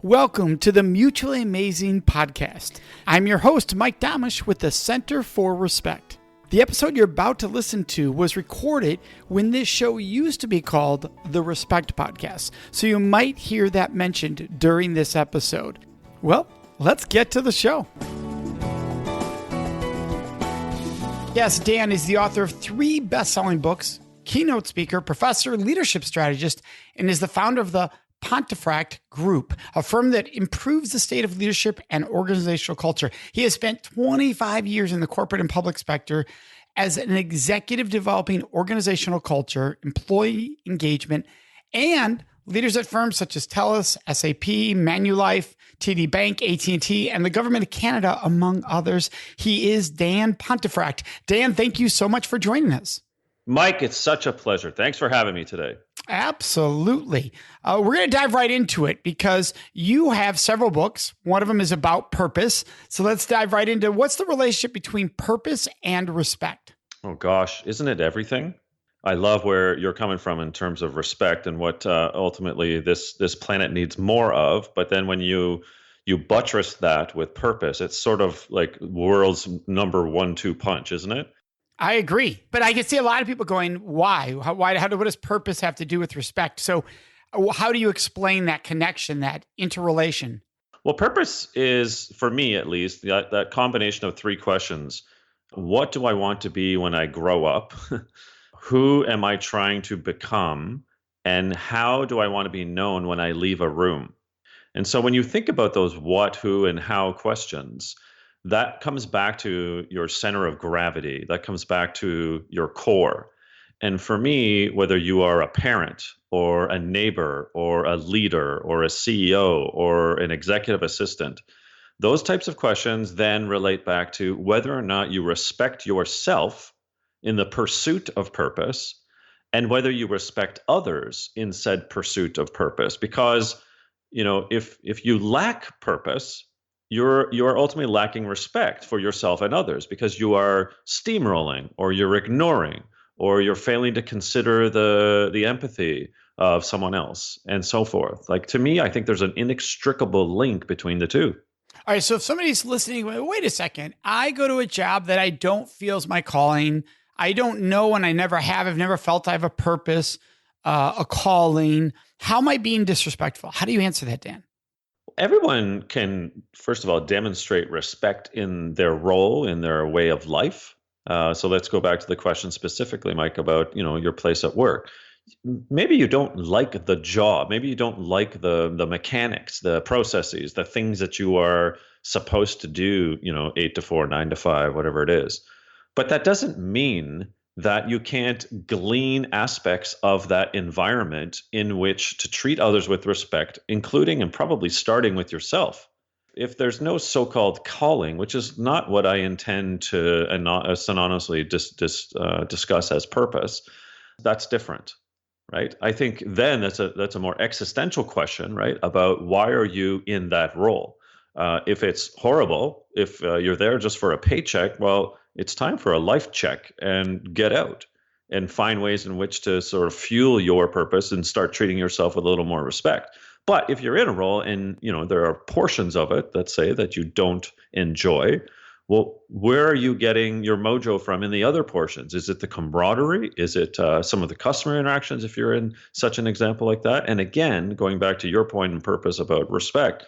Welcome to the Mutually Amazing Podcast. I'm your host, Mike Domitrz with the Center for Respect. The episode you're about to listen to was recorded when this show used to be called the Respect Podcast, so you might hear that mentioned during this episode. Well, let's get to the show. Yes, Dan is the author of 3 best-selling books, keynote speaker, professor, leadership strategist, and is the founder of the Pontefract Group, a firm that improves the state of leadership and organizational culture. He has spent 25 years in the corporate and public sector as an executive developing organizational culture, employee engagement, and leaders at firms such as TELUS, SAP, Manulife, TD Bank, AT&T, and the Government of Canada, among others. He is Dan Pontefract. Dan, thank you so much for joining us. Mike, it's such a pleasure. Thanks for having me today. Absolutely. We're going to dive right into it because you have several books. One of them is about purpose. So let's dive right into what's the relationship between purpose and respect? Oh gosh, isn't it everything? I love where you're coming from in terms of respect and what ultimately this planet needs more of. But then when you buttress that with purpose, it's sort of like world's number 1-2 punch, isn't it? I agree. But I can see a lot of people going, why? What does purpose have to do with respect? So how do you explain that connection, that interrelation? Well, purpose is, for me at least, that combination of 3 questions. What do I want to be when I grow up? Who am I trying to become? And how do I want to be known when I leave a room? And so when you think about those what, who, and how questions, that comes back to your center of gravity. That comes back to your core. And for me, whether you are a parent or a neighbor or a leader or a CEO or an executive assistant, those types of questions then relate back to whether or not you respect yourself in the pursuit of purpose and whether you respect others in said pursuit of purpose. Because, if you lack purpose, you're ultimately lacking respect for yourself and others because you are steamrolling or you're ignoring or you're failing to consider the empathy of someone else and so forth. Like, to me, I think there's an inextricable link between the two. All right. So if somebody's listening, wait a second, I go to a job that I don't feel is my calling. I don't know, and I never have. I've never felt I have a purpose, a calling. How am I being disrespectful? How do you answer that, Dan? Everyone can, first of all, demonstrate respect in their role, in their way of life. So let's go back to the question specifically, Mike, about your place at work. Maybe you don't like the job. Maybe you don't like the mechanics, the processes, the things that you are supposed to do, 8 to 4, 9 to 5, whatever it is. But that doesn't mean that you can't glean aspects of that environment in which to treat others with respect, including and probably starting with yourself. If there's no so-called calling, which is not what I intend to synonymously discuss as purpose, that's different, right? I think then that's a more existential question, right? About why are you in that role? If it's horrible, if you're there just for a paycheck, well, it's time for a life check and get out and find ways in which to sort of fuel your purpose and start treating yourself with a little more respect. But if you're in a role and there are portions of it, let's say, that you don't enjoy, well, where are you getting your mojo from in the other portions? Is it the camaraderie? Is it some of the customer interactions if you're in such an example like that? And again, going back to your point and purpose about respect,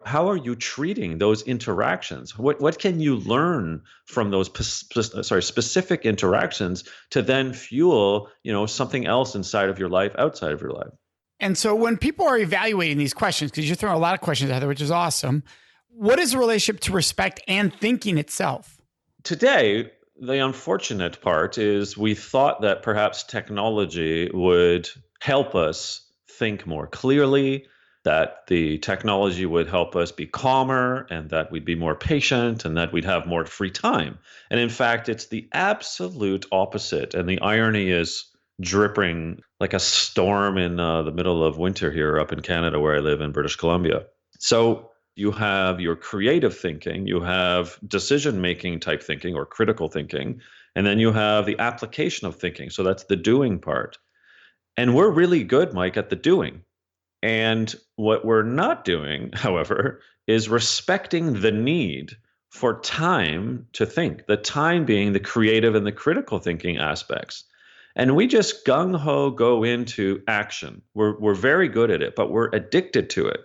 how are you treating those interactions? What can you learn from those specific interactions to then fuel, something else inside of your life, outside of your life? And so when people are evaluating these questions, because you're throwing a lot of questions out there, which is awesome, what is the relationship to respect and thinking itself? Today, the unfortunate part is we thought that perhaps technology would help us think more clearly, that the technology would help us be calmer and that we'd be more patient and that we'd have more free time. And in fact, it's the absolute opposite. And the irony is dripping like a storm in the middle of winter here up in Canada, where I live in British Columbia. So you have your creative thinking, you have decision-making type thinking or critical thinking, and then you have the application of thinking. So that's the doing part. And we're really good, Mike, at the doing. And what we're not doing, however, is respecting the need for time to think, the time being the creative and the critical thinking aspects. And we just gung ho go into action. We're very good at it, but we're addicted to it.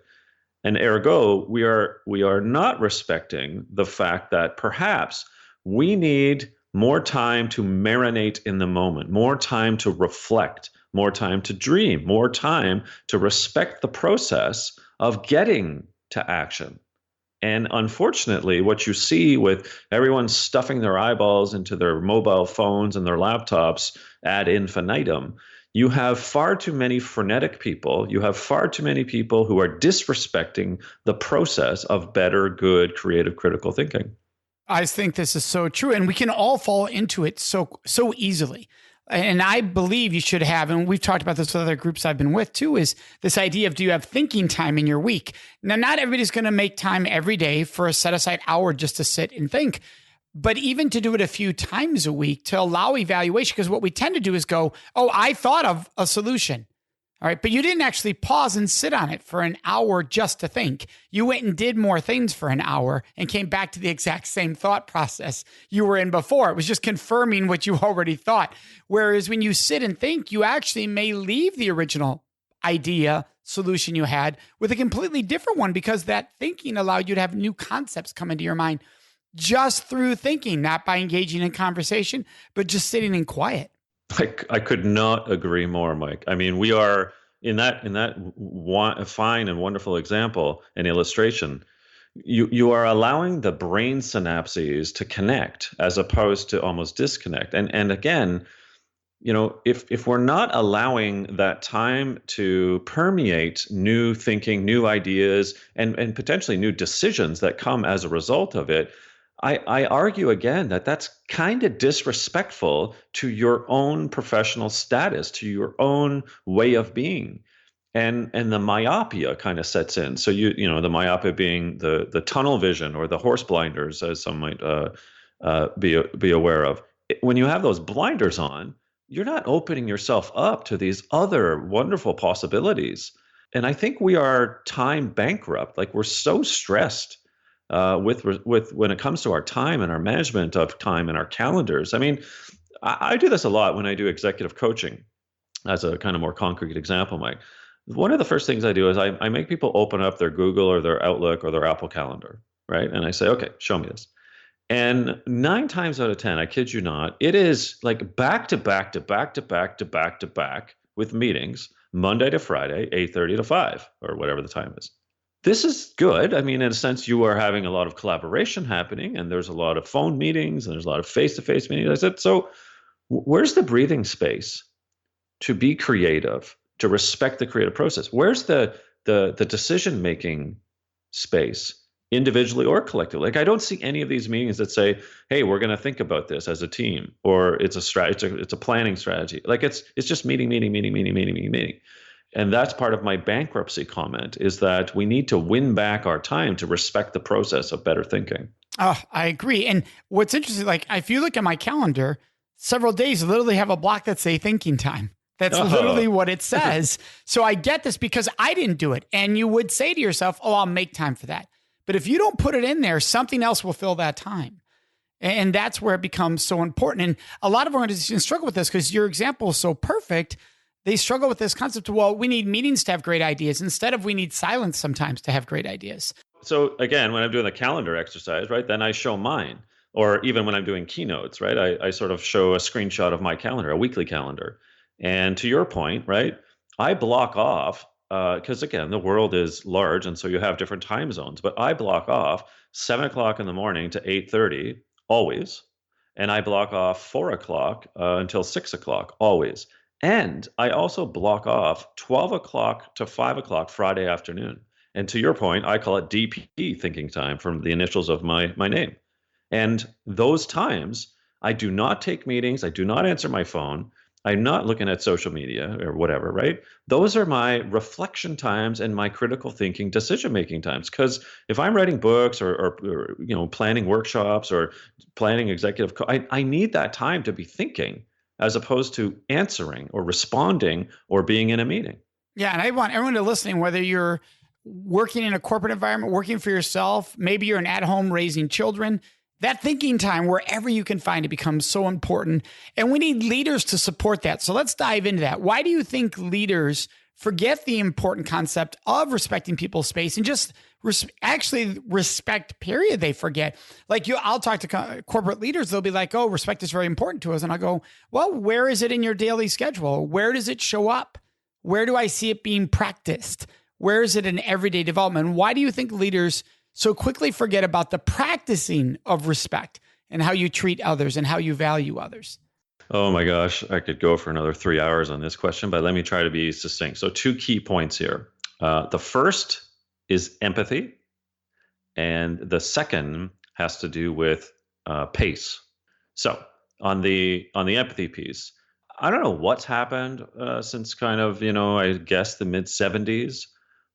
And ergo, we are not respecting the fact that perhaps we need more time to marinate in the moment, more time to reflect, more time to dream, more time to respect the process of getting to action. And unfortunately, what you see with everyone stuffing their eyeballs into their mobile phones and their laptops ad infinitum, you have far too many frenetic people. You have far too many people who are disrespecting the process of better, good, creative, critical thinking. I think this is so true, and we can all fall into it so easily. And I believe you should have, and we've talked about this with other groups I've been with too, is this idea of, do you have thinking time in your week? Now, not everybody's going to make time every day for a set aside hour just to sit and think, but even to do it a few times a week to allow evaluation, because what we tend to do is go, oh, I thought of a solution. All right. But you didn't actually pause and sit on it for an hour just to think. You went and did more things for an hour and came back to the exact same thought process you were in before. It was just confirming what you already thought. Whereas when you sit and think, you actually may leave the original idea, solution you had with a completely different one, because that thinking allowed you to have new concepts come into your mind just through thinking, not by engaging in conversation, but just sitting in quiet. I could not agree more, Mike. I mean, we are in that fine and wonderful example and illustration. You are allowing the brain synapses to connect as opposed to almost disconnect. And again, if we're not allowing that time to permeate new thinking, new ideas, and potentially new decisions that come as a result of it, I argue again that that's kind of disrespectful to your own professional status, to your own way of being. And the myopia kind of sets in. So the myopia being the tunnel vision or the horse blinders, as some might be aware of. When you have those blinders on, you're not opening yourself up to these other wonderful possibilities. And I think we are time bankrupt. Like, we're so stressed with when it comes to our time and our management of time and our calendars. I mean, I do this a lot when I do executive coaching, as a kind of more concrete example, Mike. One of the first things I do is I make people open up their Google or their Outlook or their Apple Calendar, right? And I say, okay, show me this. And 9 times out of 10, I kid you not, it is like back to back to back to back to back to back with meetings, Monday to Friday, 8:30 to 5, or whatever the time is. This is good. I mean, in a sense, you are having a lot of collaboration happening, and there's a lot of phone meetings, and there's a lot of face-to-face meetings. I said, so where's the breathing space to be creative, to respect the creative process? Where's the decision-making space, individually or collectively? Like, I don't see any of these meetings that say, hey, we're going to think about this as a team, or it's a planning strategy. Like, it's just meeting. And that's part of my bankruptcy comment, is that we need to win back our time to respect the process of better thinking. Oh, I agree. And what's interesting, like, if you look at my calendar, several days literally have a block that say thinking time. That's literally what it says. So I get this because I didn't do it. And you would say to yourself, oh, I'll make time for that. But if you don't put it in there, something else will fill that time. And that's where it becomes so important. And a lot of organizations struggle with this, because your example is so perfect. They struggle with this concept of, well, we need meetings to have great ideas instead of we need silence sometimes to have great ideas. So again, when I'm doing the calendar exercise, right, then I show mine. Or even when I'm doing keynotes, right, I sort of show a screenshot of my calendar, a weekly calendar. And to your point, right, I block off, because again, the world is large, and so you have different time zones, but I block off 7 o'clock in the morning to 8:30 always. And I block off 4 o'clock until 6 o'clock always. And I also block off 12 o'clock to 5 o'clock Friday afternoon. And to your point, I call it DP, thinking time, from the initials of my name. And those times, I do not take meetings. I do not answer my phone. I'm not looking at social media or whatever, right? Those are my reflection times and my critical thinking, decision-making times. Because if I'm writing books or planning workshops or planning executive, I need that time to be thinking, as opposed to answering or responding or being in a meeting. Yeah. And I want everyone to listening, whether you're working in a corporate environment, working for yourself, maybe you're an at-home raising children, that thinking time, wherever you can find it, becomes so important. And we need leaders to support that. So let's dive into that. Why do you think leaders forget the important concept of respecting people's space and just actually respect, period? They forget. Like I'll talk to corporate leaders. They'll be like, oh, respect is very important to us. And I'll go, well, where is it in your daily schedule? Where does it show up? Where do I see it being practiced? Where is it in everyday development? Why do you think leaders so quickly forget about the practicing of respect and how you treat others and how you value others? Oh my gosh, I could go for another 3 hours on this question, but let me try to be succinct. So, two key points here. The first is empathy, and the second has to do with pace. So, on the empathy piece, I don't know what's happened since kind of, I guess the mid 70s,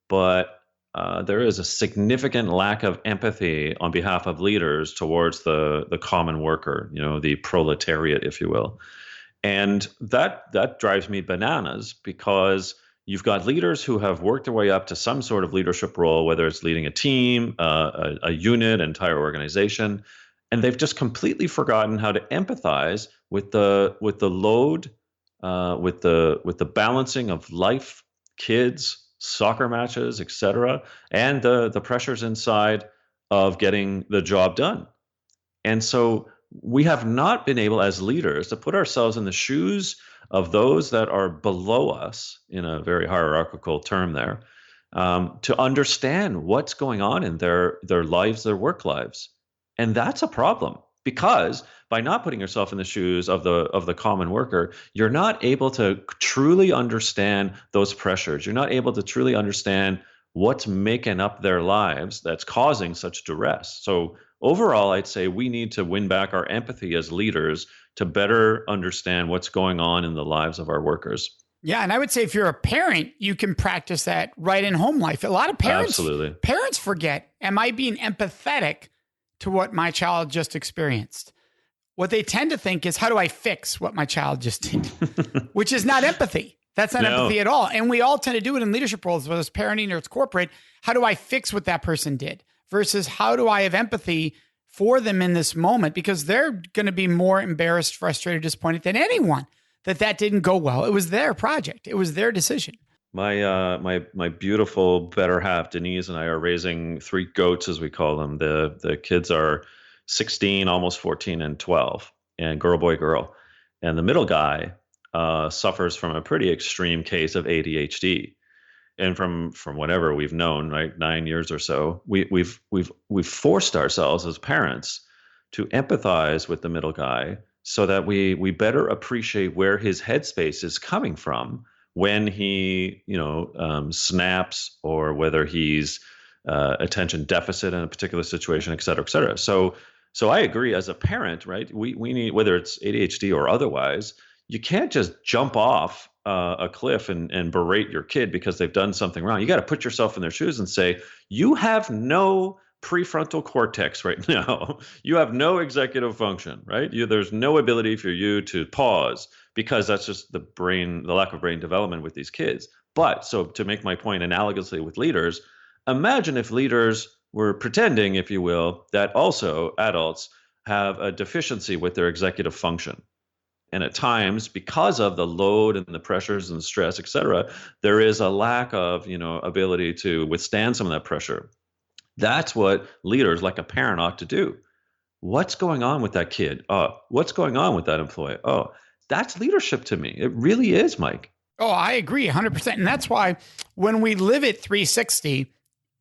but there is a significant lack of empathy on behalf of leaders towards the common worker, the proletariat, if you will. And that drives me bananas, because you've got leaders who have worked their way up to some sort of leadership role, whether it's leading a team, a unit, entire organization, and they've just completely forgotten how to empathize with the load, with the balancing of life, kids, soccer matches, etc., and the pressures inside of getting the job done. And so we have not been able as leaders to put ourselves in the shoes of those that are below us, in a very hierarchical term there, to understand what's going on in their lives, their work lives. And that's a problem, because by not putting yourself in the shoes of the common worker, you're not able to truly understand those pressures. You're not able to truly understand what's making up their lives that's causing such duress. So overall, I'd say we need to win back our empathy as leaders to better understand what's going on in the lives of our workers. Yeah, and I would say if you're a parent, you can practice that right in home life. A lot of parents forget, am I being empathetic to what my child just experienced? What they tend to think is, how do I fix what my child just did? Which is not empathy. That's not empathy at all. And we all tend to do it in leadership roles, whether it's parenting or it's corporate. How do I fix what that person did? Versus how do I have empathy for them in this moment? Because they're going to be more embarrassed, frustrated, disappointed than anyone that didn't go well. It was their project. It was their decision. My beautiful better half, Denise, and I are raising 3 goats, as we call them. The kids are 16, almost 14, and 12, and girl, boy, girl. And the middle guy suffers from a pretty extreme case of ADHD. And from whatever we've known, right, 9 years or so, we've forced ourselves as parents to empathize with the middle guy, so that we better appreciate where his headspace is coming from when he snaps, or whether he's attention deficit in a particular situation, et cetera, et cetera. So I agree, as a parent, right? We need, whether it's ADHD or otherwise, you can't just jump off a cliff and berate your kid because they've done something wrong. You got to put yourself in their shoes and say, you have no prefrontal cortex right now. You have no executive function, right? There's no ability for you to pause, because that's just the lack of brain development with these kids. But so to make my point analogously with leaders, imagine if leaders were pretending, if you will, that also adults have a deficiency with their executive function. And at times, because of the load and the pressures and stress, et cetera, there is a lack of, ability to withstand some of that pressure. That's what leaders, like a parent, ought to do. What's going on with that kid? What's going on with that employee? Oh, that's leadership to me. It really is, Mike. Oh, I agree 100%. And that's why when we live at 360,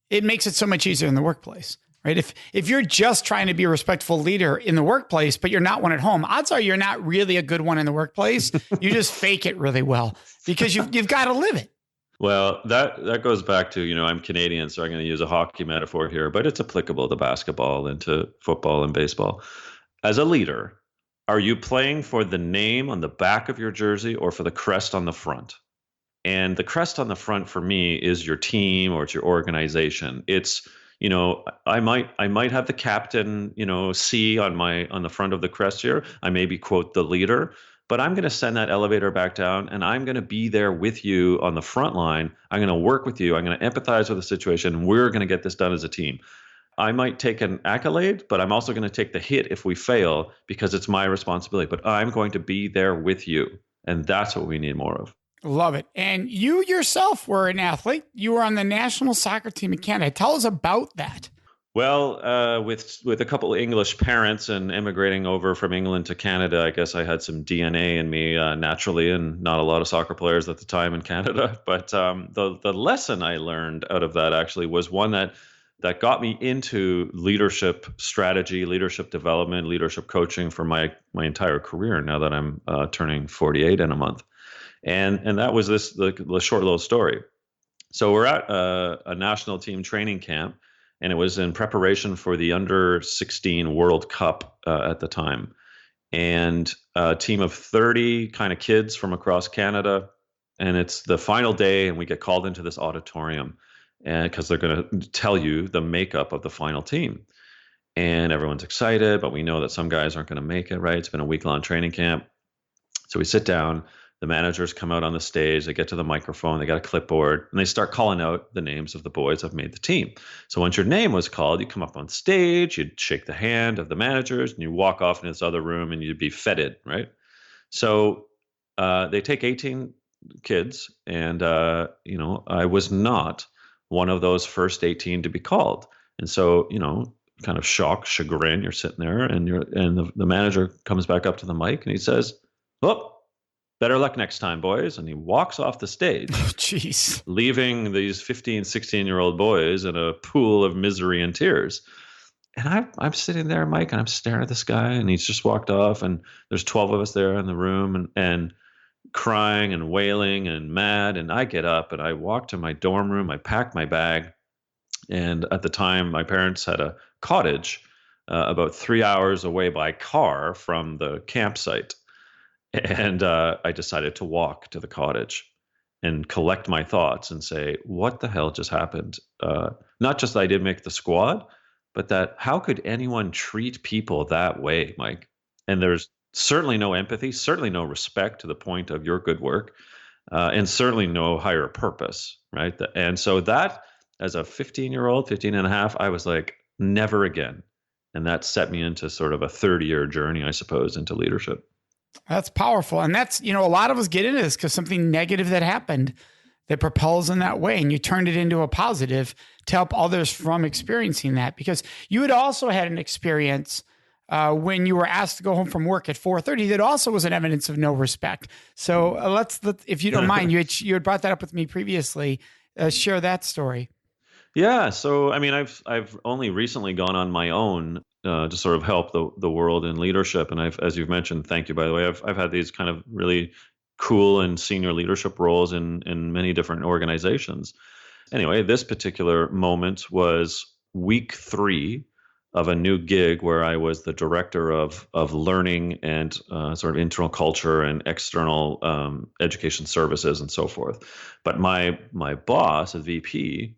it makes it so much easier in the workplace, right? If you're just trying to be a respectful leader in the workplace, but you're not one at home, odds are you're not really a good one in the workplace. You just fake it really well, because you've got to live it. Well, that goes back to, I'm Canadian, so I'm going to use a hockey metaphor here, but it's applicable to basketball and to football and baseball. As a leader, are you playing for the name on the back of your jersey or for the crest on the front? And the crest on the front for me is your team, or it's your organization. It's, I might have the captain, C on the front of the crest here. I maybe quote the leader, but I'm going to send that elevator back down and I'm going to be there with you on the front line. I'm going to work with you. I'm going to empathize with the situation. We're going to get this done as a team. I might take an accolade, but I'm also going to take the hit if we fail because it's my responsibility. But I'm going to be there with you. And that's what we need more of. Love it. And you yourself were an athlete. You were on the national soccer team in Canada. Tell us about that. Well, with a couple of English parents and immigrating over from England to Canada, I guess I had some DNA in me naturally, and not a lot of soccer players at the time in Canada. But the lesson I learned out of that actually was one that got me into leadership strategy, leadership development, leadership coaching for my entire career. Now that I'm turning 48 in a month, and that was the short little story. So we're at a national team training camp. And it was in preparation for the under 16 World Cup at the time. And a team of 30 kind of kids from across Canada. And it's the final day, and we get called into this auditorium because they're going to tell you the makeup of the final team. And everyone's excited, but we know that some guys aren't going to make it, right? It's been a week-long training camp. So we sit down. The managers come out on the stage, they get to the microphone, they got a clipboard, and they start calling out the names of the boys that have made the team. So once your name was called, you come up on stage, you'd shake the hand of the managers, and you walk off into this other room and you'd be feted, right? So they take 18 kids, and I was not one of those first 18 to be called. And so, kind of shock, chagrin, you're sitting there, and the manager comes back up to the mic and he says, "Oh, better luck next time, boys." And he walks off the stage, Jeez, leaving these 15, 16-year-old boys in a pool of misery and tears. And I'm sitting there, Mike, and I'm staring at this guy, and he's just walked off, and there's 12 of us there in the room, and crying and wailing and mad. And I get up and I walk to my dorm room. I pack my bag. And at the time, my parents had a cottage about 3 hours away by car from the campsite. And I decided to walk to the cottage and collect my thoughts and say, what the hell just happened? Not just that I didn't make the squad, but that how could anyone treat people that way, Mike? And there's certainly no empathy, certainly no respect to the point of your good work, and certainly no higher purpose, right? And so that, as a 15-year-old, 15 and a half, I was like, never again. And that set me into sort of a 30-year journey, I suppose, into leadership. That's powerful. And that's, a lot of us get into this because something negative that happened that propels in that way. And you turned it into a positive to help others from experiencing that, because you had also had an experience when you were asked to go home from work at 4:30 that also was an evidence of no respect. So let's, if you don't mind, you had brought that up with me previously. Share that story. Yeah. So, I mean, I've only recently gone on my own to sort of help the world in leadership. And as you've mentioned, thank you, by the way, I've had these kind of really cool and senior leadership roles in many different organizations. Anyway, this particular moment was week 3 of a new gig where I was the director of learning and sort of internal culture and external education services and so forth. But my boss, a VP,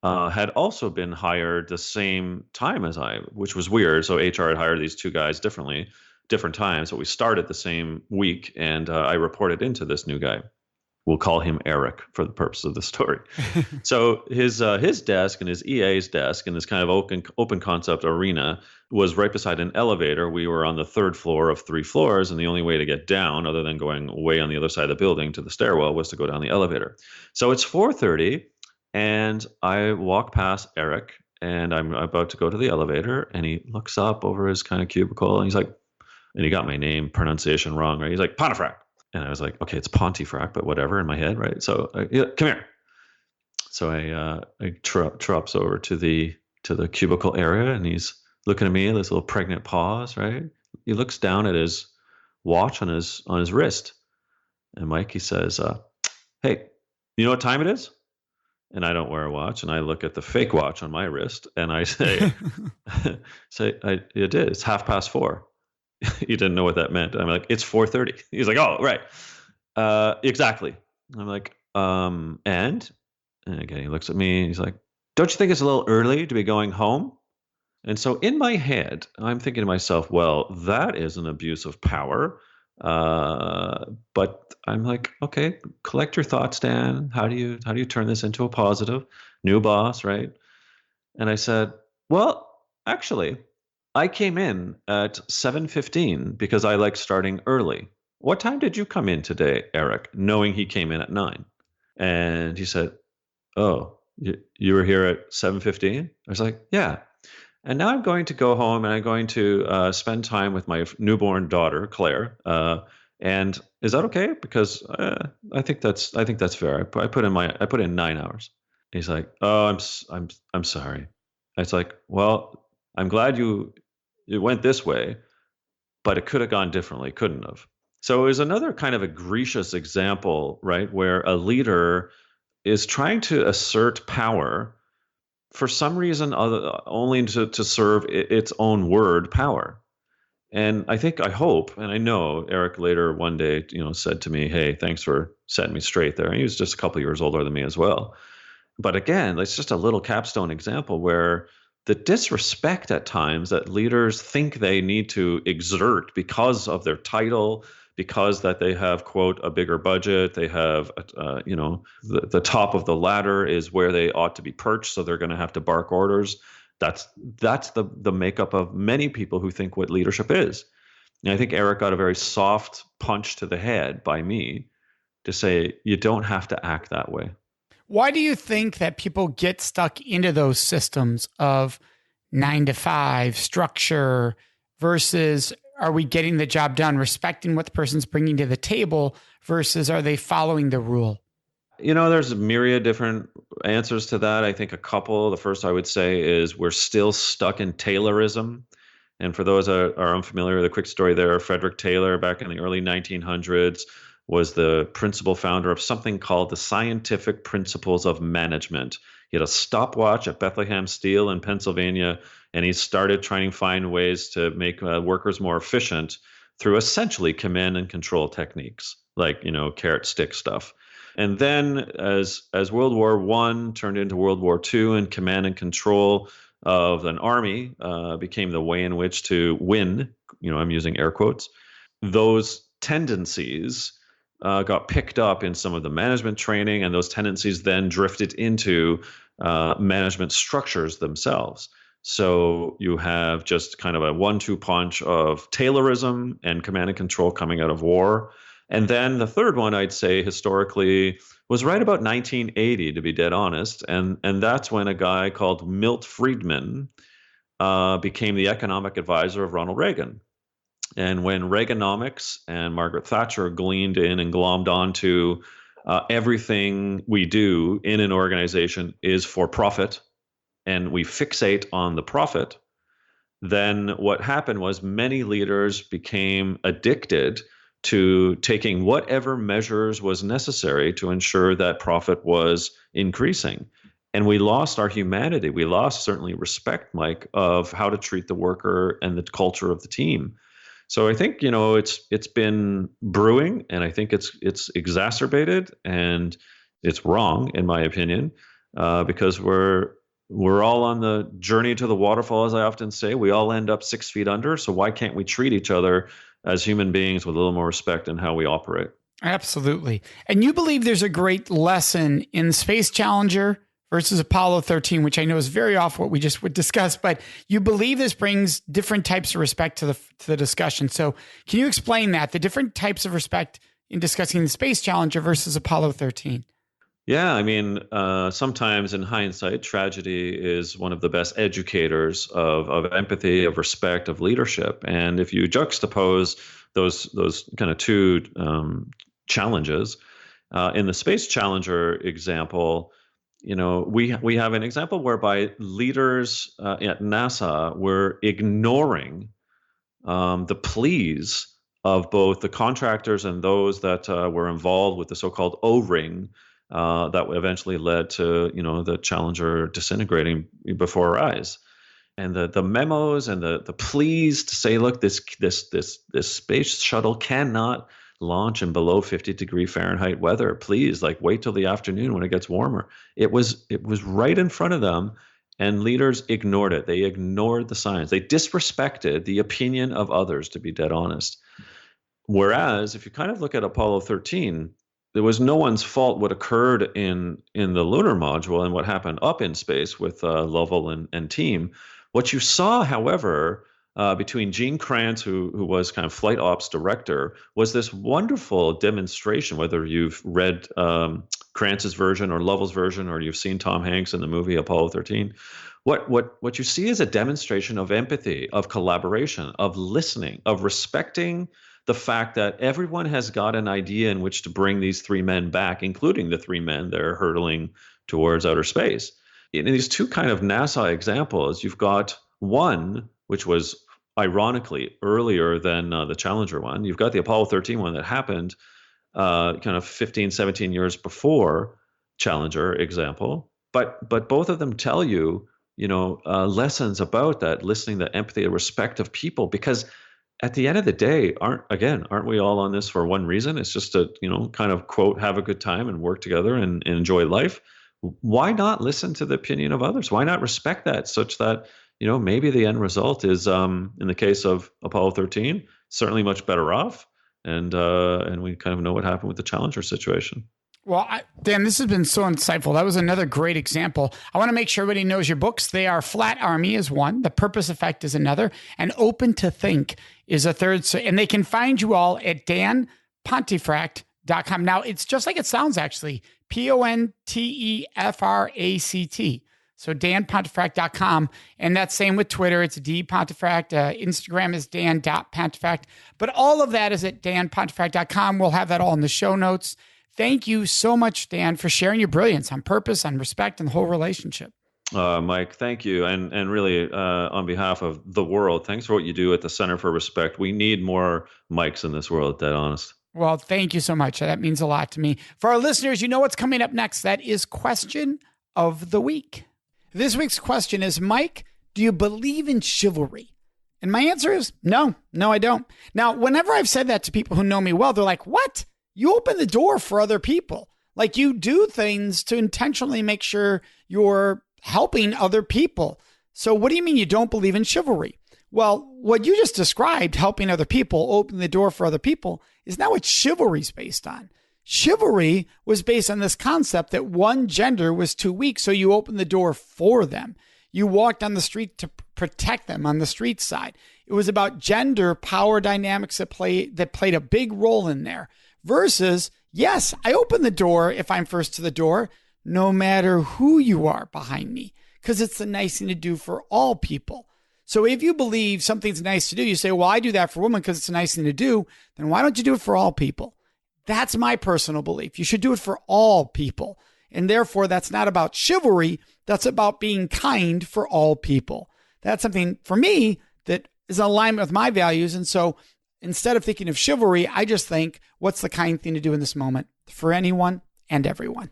had also been hired the same time as I, which was weird. So HR had hired these two guys different times. So we started the same week, and I reported into this new guy. We'll call him Eric for the purpose of the story. So his desk and his EA's desk in this kind of open concept arena was right beside an elevator. We were on the 3rd floor of 3 floors, and the only way to get down, other than going way on the other side of the building to the stairwell, was to go down the elevator. So it's 4:30. And I walk past Eric, and I'm about to go to the elevator, and he looks up over his kind of cubicle, and he's like, and he got my name pronunciation wrong, right? He's like, Pontefract. And I was like, okay, it's Pontefract, but whatever, in my head, right? So yeah, come here. So I trops over to the cubicle area, and he's looking at me, this little pregnant pause, right? He looks down at his watch on his wrist, and Mike, he says, hey, you know what time it is? And I don't wear a watch, and I look at the fake watch on my wrist, and I say, it is. It's 4:30. He didn't know what that meant. I'm like, it's 4:30. He's like, oh, right. Exactly. I'm like, and again, he looks at me, and he's like, don't you think it's a little early to be going home? And so in my head, I'm thinking to myself, well, that is an abuse of power. But I'm like, okay, collect your thoughts, Dan. How do you turn this into a positive? New boss, right? And I said, well, actually, I came in at 7:15 because I like starting early. What time did you come in today, Eric? Knowing he came in at 9. And he said, oh, you were here at 7:15? I was like, yeah. And now I'm going to go home and I'm going to spend time with my newborn daughter, Claire. And is that okay? Because I think that's fair. I put in 9 hours. He's like, oh, I'm sorry. It's like, well, I'm glad it went this way, but it could have gone differently, couldn't have. So it was another kind of egregious example, right, where a leader is trying to assert power for some reason only to serve its own word power. And I hope, and I know Eric later one day, said to me, hey, thanks for setting me straight there. And he was just a couple of years older than me as well. But again, it's just a little capstone example where the disrespect at times that leaders think they need to exert because of their title, because that they have, quote, a bigger budget, they have, the top of the ladder is where they ought to be perched, so they're going to have to bark orders. That's the makeup of many people who think what leadership is. And I think Eric got a very soft punch to the head by me to say, you don't have to act that way. Why do you think that people get stuck into those systems of 9 to 5 structure versus are we getting the job done, respecting what the person's bringing to the table versus are they following the rule? There's a myriad different answers to that. I think a couple. The first I would say is we're still stuck in Taylorism. And for those that are unfamiliar, the quick story there, Frederick Taylor back in the early 1900s was the principal founder of something called the Scientific Principles of Management. He had a stopwatch at Bethlehem Steel in Pennsylvania, and he started trying to find ways to make workers more efficient through essentially command and control techniques, like, carrot stick stuff. And then as World War I turned into World War II and command and control of an army became the way in which to win, I'm using air quotes, those tendencies got picked up in some of the management training, and those tendencies then drifted into management structures themselves. So you have just kind of a 1-2 punch of Taylorism and command and control coming out of war. And then the third one, I'd say historically, was right about 1980, to be dead honest. And that's when a guy called Milt Friedman became the economic advisor of Ronald Reagan. And when Reaganomics and Margaret Thatcher gleaned in and glommed onto everything we do in an organization is for profit, and we fixate on the profit, then what happened was many leaders became addicted to taking whatever measures was necessary to ensure that profit was increasing. And we lost our humanity. We lost certainly respect, Mike, of how to treat the worker and the culture of the team. So I think, it's been brewing, and I think it's exacerbated, and it's wrong in my opinion, because we're all on the journey to the waterfall, as I often say. We all end up 6 feet under. So why can't we treat each other as human beings with a little more respect in how we operate? Absolutely. And you believe there's a great lesson in Space Challenger versus Apollo 13, which I know is very off what we just would discuss, but you believe this brings different types of respect to the discussion. So can you explain that, the different types of respect in discussing the Space Challenger versus Apollo 13? Yeah, I mean, sometimes in hindsight, tragedy is one of the best educators of empathy, of respect, of leadership. And if you juxtapose those kind of two challenges, in the Space Challenger example, we have an example whereby leaders at NASA were ignoring the pleas of both the contractors and those that were involved with the so-called O-ring that eventually led to the Challenger disintegrating before our eyes. And the memos and the pleas to say, look, this space shuttle cannot launch in below 50-degree Fahrenheit weather. Please, wait till the afternoon when it gets warmer. It was right in front of them, and leaders ignored it. They ignored the science. They disrespected the opinion of others, to be dead honest. Whereas if you kind of look at Apollo 13, there was no one's fault what occurred in the lunar module and what happened up in space with Lovell and team. What you saw, however, between Gene Kranz, who was kind of flight ops director, was this wonderful demonstration, whether you've read Kranz's version or Lovell's version, or you've seen Tom Hanks in the movie Apollo 13. What you see is a demonstration of empathy, of collaboration, of listening, of respecting the fact that everyone has got an idea in which to bring these three men back, including the three men that are hurtling towards outer space. In these two kind of NASA examples, you've got one, which was ironically earlier than the Challenger one. You've got the Apollo 13 one that happened kind of 15, 17 years before Challenger example. But both of them tell you, lessons about that, listening, the empathy, the respect of people, because at the end of the day, aren't we all on this for one reason? It's just to, kind of quote, have a good time and work together and enjoy life. Why not listen to the opinion of others? Why not respect that, such that, maybe the end result is, in the case of Apollo 13, certainly much better off. And we kind of know what happened with the Challenger situation. Well, Dan, this has been so insightful. That was another great example. I want to make sure everybody knows your books. They are Flat Army is one, The Purpose Effect is another, and Open to Think is a third. So, and they can find you all at danpontefract.com. Now, it's just like it sounds, actually, Pontefract. So danpontefract.com. And that's same with Twitter. It's dpontefract. Instagram is dan.pontefract. But all of that is at danpontefract.com. We'll have that all in the show notes. Thank you so much, Dan, for sharing your brilliance on purpose, on respect, and the whole relationship. Mike, thank you. And really, on behalf of the world, thanks for what you do at the Center for Respect. We need more Mikes in this world, dead honest. Well, thank you so much. That means a lot to me. For our listeners, you know what's coming up next. That is Question of the Week. This week's question is, Mike, do you believe in chivalry? And my answer is no, I don't. Now, whenever I've said that to people who know me well, they're like, what? You open the door for other people. Like, you do things to intentionally make sure you're helping other people. So what do you mean you don't believe in chivalry? Well, what you just described, helping other people, opening the door for other people, is not what chivalry is based on. Chivalry was based on this concept that one gender was too weak, so you opened the door for them. You walked on the street to protect them on the street side. It was about gender power dynamics that played a big role in there. Versus, yes, I open the door if I'm first to the door, no matter who you are behind me, because it's the nice thing to do for all people. So if you believe something's nice to do, you say, well, I do that for women because it's a nice thing to do, then why don't you do it for all people? That's my personal belief. You should do it for all people. And therefore, that's not about chivalry. That's about being kind for all people. That's something, for me, that is in alignment with my values. And so instead of thinking of chivalry, I just think, what's the kind thing to do in this moment for anyone and everyone?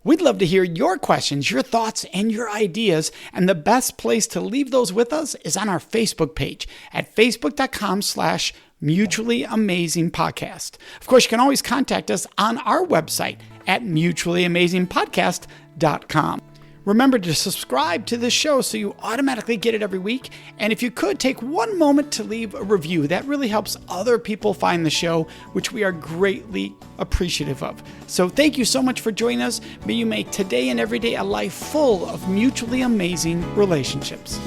We'd love to hear your questions, your thoughts, and your ideas. And the best place to leave those with us is on our Facebook page at facebook.com/Mutually Amazing Podcast. Of course, you can always contact us on our website at mutuallyamazingpodcast.com. Remember to subscribe to this show so you automatically get it every week. And if you could, take one moment to leave a review. That really helps other people find the show, which we are greatly appreciative of. So thank you so much for joining us. May you make today and every day a life full of mutually amazing relationships.